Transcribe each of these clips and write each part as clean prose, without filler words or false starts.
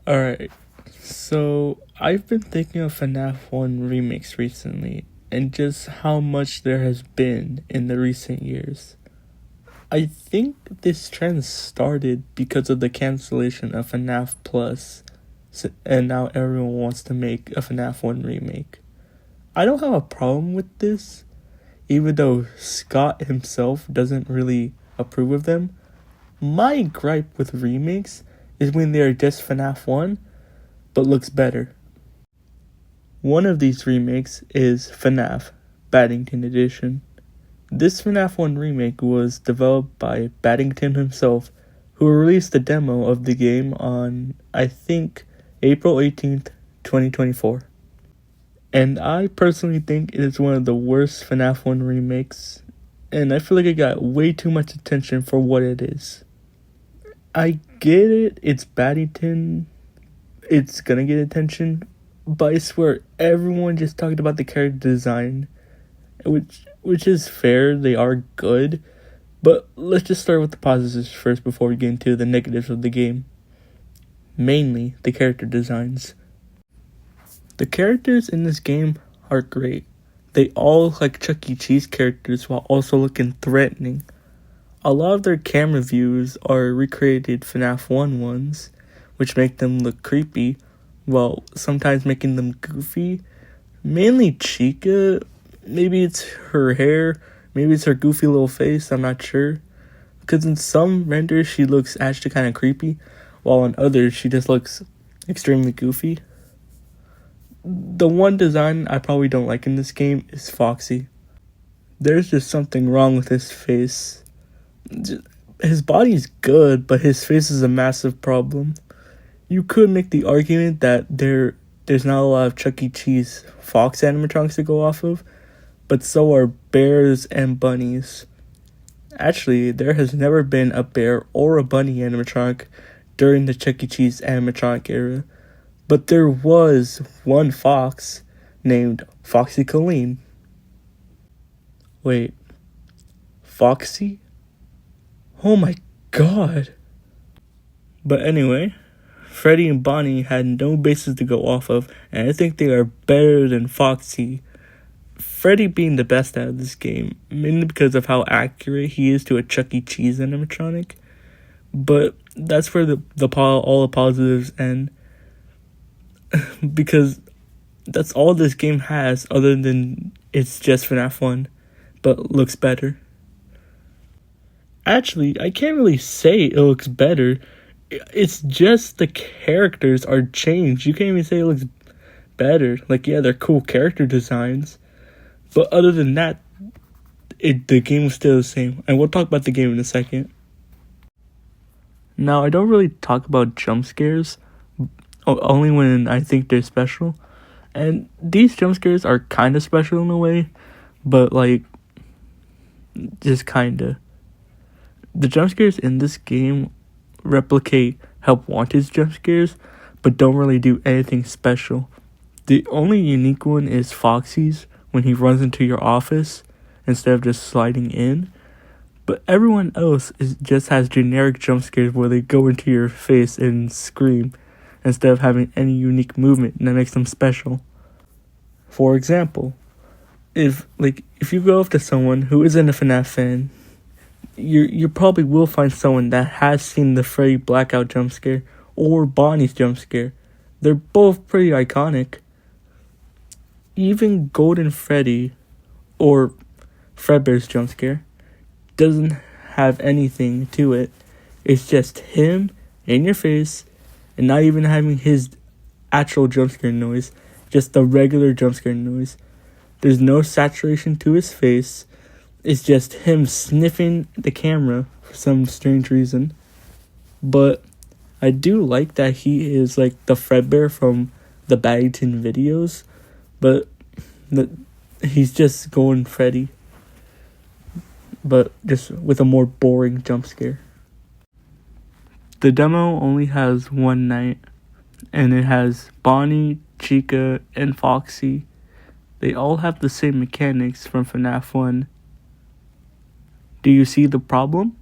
Alright, so I've been thinking of FNAF 1 remakes recently, and just how much there has been in the recent years. I think this trend started because of the cancellation of FNAF Plus, and now everyone wants to make a FNAF 1 remake. I don't have a problem with this, even though Scott himself doesn't really approve of them. My gripe with remakes is when they are just FNAF 1, but looks better. One of these remakes is FNAF, Battington Edition. This FNAF 1 remake was developed by Battington himself, who released a demo of the game on, I think, April 18th, 2024. And I personally think it is one of the worst FNAF 1 remakes, and I feel like it got way too much attention for what it is. I get it, it's Battington, it's gonna get attention, but I swear everyone just talked about the character design, which is fair, they are good, but let's just start with the positives first before we get into the negatives of the game. Mainly, the character designs. The characters in this game are great. They all look like Chuck E. Cheese characters while also looking threatening. A lot of their camera views are recreated FNAF 1 ones, which make them look creepy, while sometimes making them goofy. Mainly Chica, maybe it's her hair, maybe it's her goofy little face, I'm not sure. Because in some renders she looks actually kind of creepy, while in others she just looks extremely goofy. The one design I probably don't like in this game is Foxy. There's just something wrong with his face. His body's good, but his face is a massive problem. You could make the argument that there's not a lot of Chuck E. Cheese fox animatronics to go off of, but so are bears and bunnies. Actually, there has never been a bear or a bunny animatronic during the Chuck E. Cheese animatronic era, but there was one fox named Foxy Colleen. Wait, Foxy? Oh my god. But anyway, Freddy and Bonnie had no basis to go off of, and I think they are better than Foxy. Freddy being the best out of this game, mainly because of how accurate he is to a Chuck E. Cheese animatronic. But that's where all the positives end, because that's all this game has, other than it's just FNAF 1, but looks better. Actually, I can't really say it looks better. It's just the characters are changed. You can't even say it looks better. Like, yeah, they're cool character designs, but other than that, the game was still the same. And we'll talk about the game in a second. Now, I don't really talk about jump scares, only when I think they're special. And these jump scares are kind of special in a way, but like, just kinda. The jump scares in this game replicate Help Wanted's jump scares, but don't really do anything special. The only unique one is Foxy's, when he runs into your office instead of just sliding in. But everyone else just has generic jump scares where they go into your face and scream, instead of having any unique movement that makes them special. For example, if you go up to someone who isn't a FNAF fan, you probably will find someone that has seen the Freddy Blackout jump scare or Bonnie's jump scare. They're both pretty iconic. Even Golden Freddy or Fredbear's jump scare doesn't have anything to it. It's just him in your face and not even having his actual jump scare noise, just the regular jump scare noise. There's no saturation to his face. It's just him sniffing the camera for some strange reason. But I do like that he is like the Fredbear from the Battington videos, but he's just going Freddy, but just with a more boring jump scare. The demo only has one night, and it has Bonnie, Chica, and Foxy. They all have the same mechanics from FNAF 1. Do you see the problem?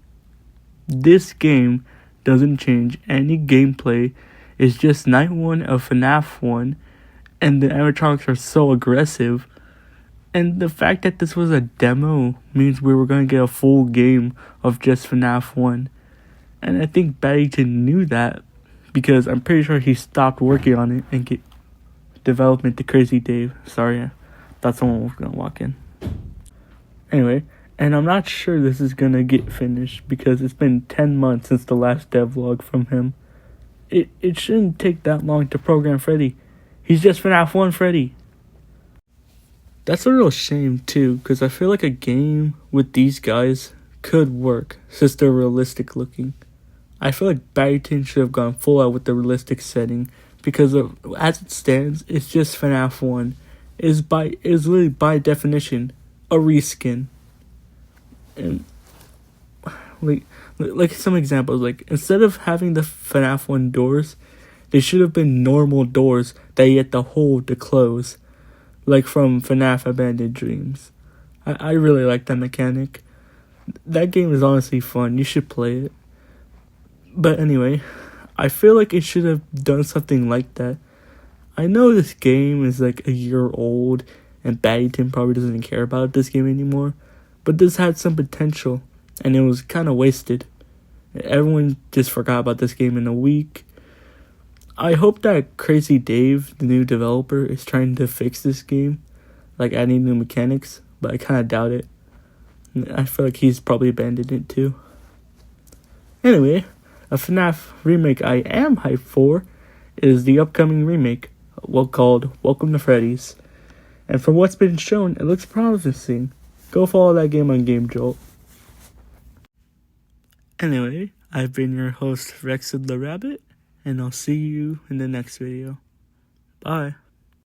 This game doesn't change any gameplay is just night 1 of FNAF 1, and the animatronics are so aggressive. And the fact that this was a demo means we were going to get a full game of just FNAF 1. And I think Battington knew that, because I'm pretty sure he stopped working on it and get development to Crazy Dave. Sorry, thought someone was going to walk in. Anyway, and I'm not sure this is going to get finished because it's been 10 months since the last devlog from him. It shouldn't take that long to program Freddy. He's just FNAF 1 Freddy. That's a real shame too, because I feel like a game with these guys could work since they're realistic looking. I feel like Battington should have gone full out with the realistic setting, because as it stands, it's just FNAF 1. Is literally by definition a reskin. And like some examples, like instead of having the FNAF 1 doors, they should have been normal doors that you had to hold to close, like from FNAF Abandoned Dreams. I really like that mechanic. That game is honestly fun. You should play it. But anyway, I feel like it should have done something like that. I know this game is like a year old, and Battington probably doesn't care about this game anymore, but this had some potential, and it was kind of wasted. Everyone just forgot about this game in a week. I hope that Crazy Dave, the new developer, is trying to fix this game, like adding new mechanics, but I kind of doubt it. I feel like he's probably abandoned it too. Anyway, a FNAF remake I am hyped for is the upcoming remake, called Welcome to Freddy's. And from what's been shown, it looks promising. Go follow that game on Game Jolt. Anyway, I've been your host, Rex the Rabbit, and I'll see you in the next video. Bye.